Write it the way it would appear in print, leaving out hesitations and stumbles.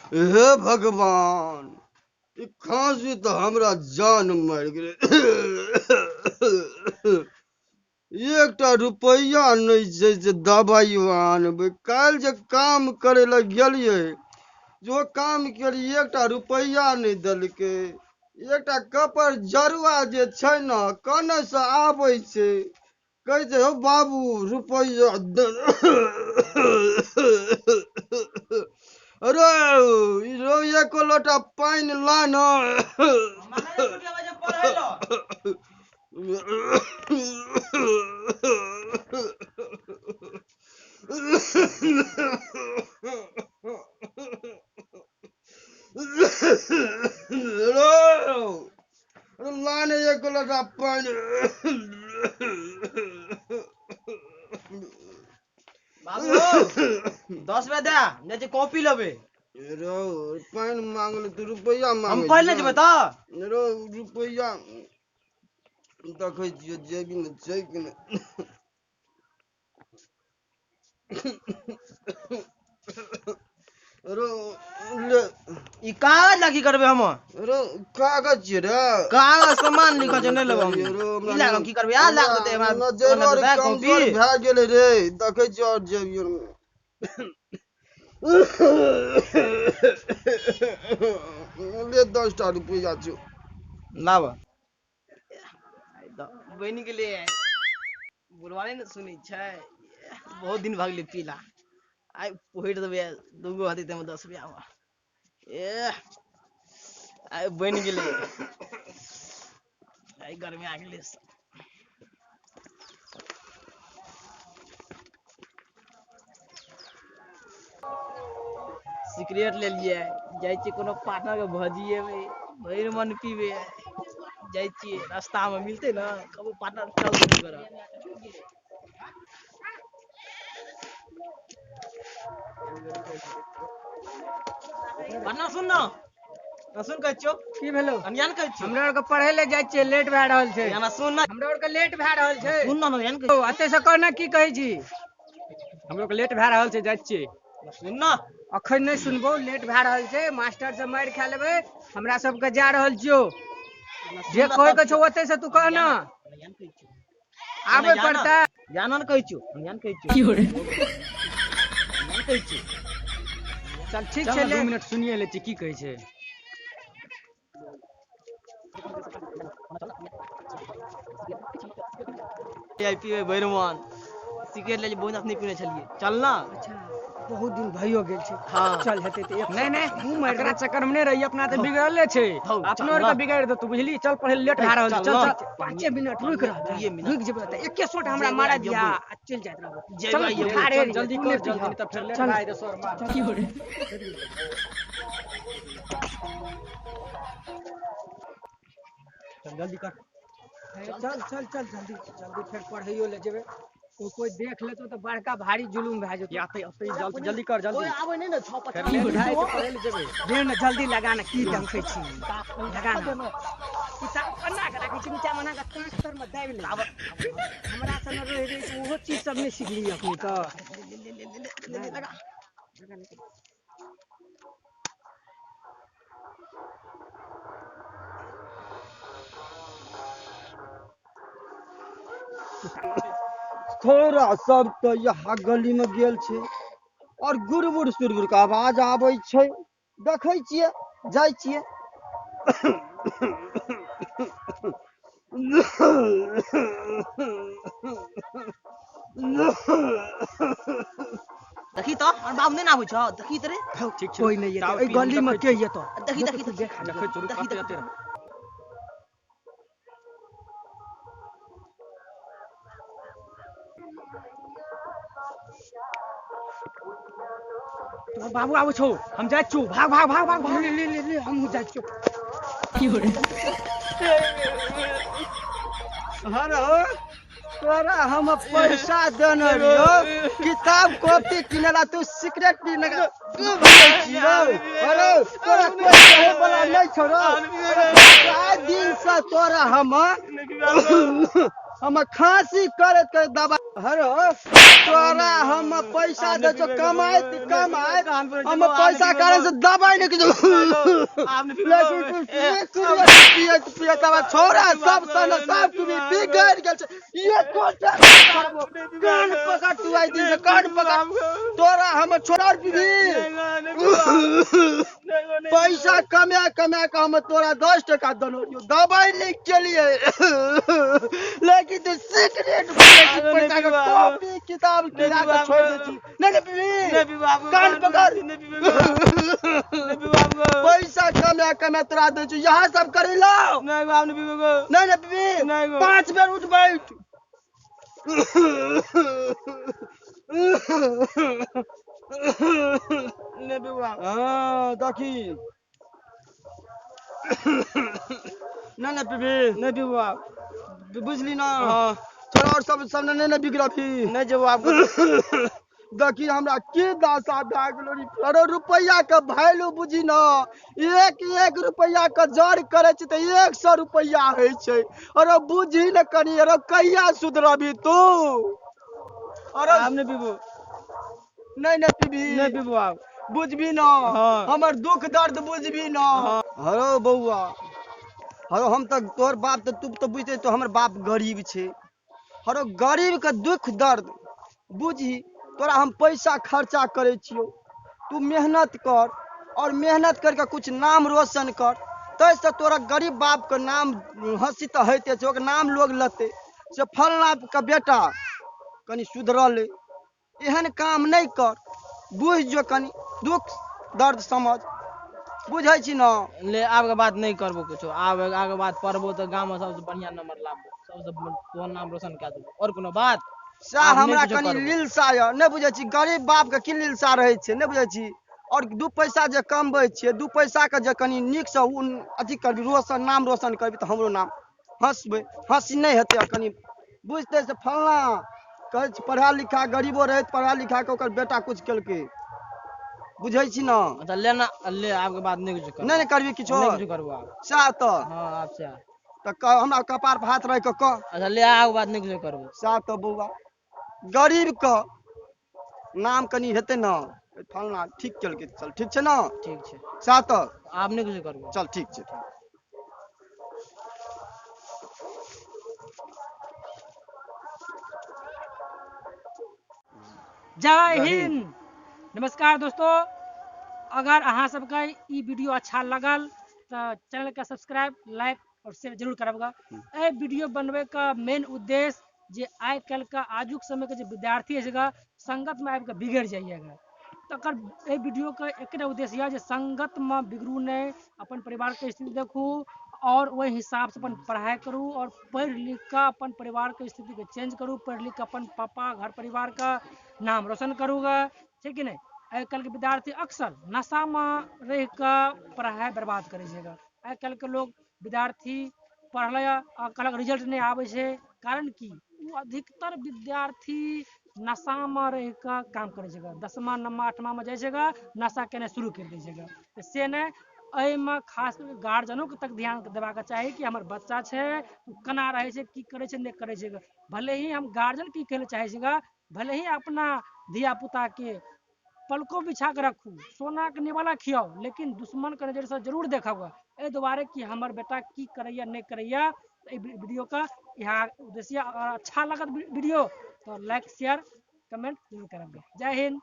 हे भगवान, ई खांसी तो हमरा जान मार गेले। एकटा रुपया नहीं छै जे दवाई आनबै। काल जे काम करे ला गेलिए, जो काम केलिए एकटा रुपया नहीं देलकै। एकटा कपर जरुआ जे छै न, कने से आबै छै, कहै छै हो बाबू रुपया दे। अरे एको लोटा पानी ला न। लाने एको लोटा पानी। बाबू 10 में दे, जे कॉपी लेबे। रो पानी मांगले तू रुपया मांगे। हम पढ़ ले जेबे त। रो रुपया देखै छियै जेबी में छै कि नहीं। रो ले ई कागज ला की करबे हम? रो कागज छै रे। कागज सामान लिखल छै, नहीं लेब हम। ई ला हम की करबे? आ ला देते हमरा नजर कमजोर भए गेलै रे, देखै छियै और जेबी में। ले 10 टा रुपया छौ। लाब बनि गेलै। बुढ़वाने ने सुनै छै। बहुत दिन भऽ गेलै पीला। आइ पहिर देबै दूगो हती तमे 10 रुपया में। आइ बनि गेलै। आइ गर्मी आ गेलै। सिगरेट ले लिए, जाइ छी कोनो पार्टनर के भजिएबै, भरि मन पीबे। जाइ छियै रास्ता में मिलते ना, कबो पार्टनर चल शुरू कर। पार्टनर सुन ना, सुन कहै छियो की भेलो? अनजान कहै छियो हमरा के पढ़े ले जाय छियै, लेट भए रहल छै। याना सुन ना, हमरा के लेट भए रहल छै। सुन ना अनजान कहै ओ अते से कहना की कहै छी? हमरो के लेट भए रहल छै, जाइ छियै। सुन ना, अखन नहीं सुनबो, लेट भए रहल छै। मास्टर से मार खा लेबै, हमरा सब के जा रहल छियो। जे कहै के छौ ओते से तू कहना, अनजान कहै छियो आबे पड़ता। जानन कहै छियो, अनजान कहै छियो की हो रे? अनजान कहै छियो। चल ठीक चल छै, ना, ले 2 मिनट सुनिए ले छी की कहै छै। आई पीबे भरि मन। सिगरेट ले बहुत नहीं पीने छलिए। चल ना। अच्छा बहुत दिन भइयो गेल छै। हाँ। चल हेते त एक नहीं नहीं, मुंह मार एकरा चक्कर में नहीं रही, अपना तो बिगड़ले छै। हौ, अपनो चल के ना। बिगाड़ दे तू, बुझली? चल पढ़े लेट भए रहल छै। चल चल ना। चल। 5 मिनट रुक रह, दुइये मिनट। रुक जेबे त एके शॉट हमरा जेबै, मारा दिया, जेबै। चल जात रह। जेबै, चल जेबै। ठाड़े चल रही, जल्दी तू कर, नहीं जल्दी पीहा। नहीं तो फिर लेट चल। भाई रे सर मार। की हो रे? चल जल्दी कर। चल चल चल जल्दी जल्दी, फिर पढ़ाइयो ले जेबे। कोई देख लेतो तो बड़का भारी जुलूम भए जेतो। आते आते जल्दी जल्दी कर, जल्दी। कोई आबै नहीं ना, 6 फिर 50 लेट मिनट भाई हो। तो पढ़े ले जेबे। दे ना जल्दी लगा ना, की डंफे छी लगा ना। किताब पन्ना के राखै छी नीचा मना के कांच तर में दाबि ले। हमरा सन रह रही तो ओहो चीज सब नहीं सीखली अपनी तो। ले लगा। थोड़ा सब तो यहाँ गली में गेल छै और गुड़बुड़ सुरबुड़ के आवाज आबै छै। देखै छियै, जाइ छियै। देखी तो और बाबू नहीं ना आबै छ, देखी त रे। ठीक छै, कोई नहीं चाय ये पी, गली हम में देखै के ये तो देखी देखी देखी देखी। देखै जरूर देखी, आते देखी। आते रह। तो बाबू आबै छौ, हम जाइ छौ। भाग भाग भाग भाग भाग। ले ले ले ले हम जा चुप। हेलो, तोरा हम पैसा देने रहियो, किताब कॉपी किनेला, तू सिगरेट पीने का तू भाई छियो। अरे तोरा कोई कहे वाला नहीं छोड़ो। 4 दिन से तोरा हम हम खांसी करत के दबा हरो तोरा हम पैसा दे जो कमाए हम पैसा करे से दबाई नहीं किछो लेकिन तू पिए तब छोरा सब सन सब तू बिगड़ गेल छै ये कोटा करबो कान पकड़ तू आई दिन से कान पकड़ तोरा हम छोरा भी पैसा कमा के हम तोरा 10 टका दनो दबाई नहीं के लिए लेकिन तू सिगरेट पैसा का कॉपी किताब गिरा के छोड़ दे छी नहीं कान पकड़ पैसा कमा तोरा दे छी यहां सब कर लो नहीं पीबी 5 बेर उठ बैठ हाँ देखी नहीं पीबी बुझली ना चलो और सब नहीं बिगड़ भी नहीं जवाब देखी हमरा की दशा भए गेलो रे अरे रुपया के वैल्यू बुझी ना एक रुपया के जड़ करे छै त 100 रुपया होय छै अरे बुझी न कनी अरे कहिया सुधरबी तू अरे हमने पीबो नहीं पीबी नहीं पीबो आप बुझबी ना हाँ। हमर दुख दर्द बुझबी ना हरो बउआ हरो हम तक तोर बाप त तू तो बुझते तो हमर बाप गरीब छे हरो गरीब के दुख दर्द बुझी तोरा हम पैसा खर्चा करे छियो तू मेहनत कर और मेहनत करके कुछ नाम रोशन कर तैसे तोरा गरीब बाप के नाम हंसी तो होते छै ओकर नाम लोग लते से फलना के बेटा कनी सुधरल एहन काम नहीं कर बुझ जो कनी दुख दर्द समझ बुझै छी ना ले आब के बात नहीं करबो कुछो आब आगे बात पढ़बो तो गांव में सबसे बढ़िया नंबर लाबो सबसे तोहर नाम रोशन कर देबो और कोनो बात सा हमरा कनी लिलसा य नहीं बुझै छी गरीब बाप के की लिलसा रहै छै नहीं बुझै छी और 2 पैसा जे कमबै छियै 2 पैसा के जे कनी नीक से अथी करबी रोशन नाम रोशन करबी तो हमरो नाम हंसबै हंसी नहीं हेतै कनी बुझते से फलना कहै छी पढ़ा लिखा गरीबो रहे पढ़ा लिखा के ओकर बेटा कुछ केलकै बुझै छी ना अच्छा लेना ले आब के बात नहीं कुछ कर नहीं करबी किछो नहीं कुछ करबो आप सा तो हां आप से हमरा कपार पर हाथ रख के कह अच्छा ले आब बात नहीं कुछ करबो सा तो बउआ गरीब का नाम कनी हेते ना फलना ठीक केलकै चल ठीक छै ना ठीक छै सा तो आप नहीं कुछ करबो चल ठीक छै जय हिंद नमस्कार दोस्तों अगर अहाँ सबके ई वीडियो अच्छा लगल तो चैनल के सब्सक्राइब लाइक और शेयर जरूर करबगा ए वीडियो बनवे का मेन उद्देश्य जे आइ कल का आजुक समय के जो विद्यार्थी है संगत में आबि के बिगड़ जाइएगा तकर ए वीडियो का एक उद्देश्य है जे संगत में बिगड़ू नहीं अपन परिवार के स्थिति देखू और वही हिसाब से अपन पढ़ाई करूँ और पढ़ लिख कर अपन परिवार के स्थिति के चेंज करूँ पढ़ लिख कर अपन पापा घर परिवार का नाम रोशन करूँगा ठीक है नहीं आइ कल के विद्यार्थी अक्सर नशा में रह कर पढ़ाई बर्बाद करे आइ कल के लोग विद्यार्थी पढ़ल कहलक रिजल्ट नहीं आवे छै कारण की अधिकतर विद्यार्थी नशा में रह कर काम करे 10मा 9मा 8मा में जाए नशा केने शुरू कर दे से नहीं एहिमे खास गार्जियनों के तक ध्यान देबाक चाही कि हमर बच्चा छै केना रहे छै की करे छै नहीं करे छै भले ही हम गार्जियन की कहले चाहे छै भले ही अपना धिया पुता के पलकों बिछा के रखू सोना के निवाला खियाओ लेकिन दुश्मन के नजर से जरूर देखा ए दुआरे कि हमर बेटा की करैया नहीं करैया वीडियो का यहाँ उद्देश्य अच्छा लगत वीडियो तो लाइक शेयर कमेंट जरूर करेंगे जय हिंद।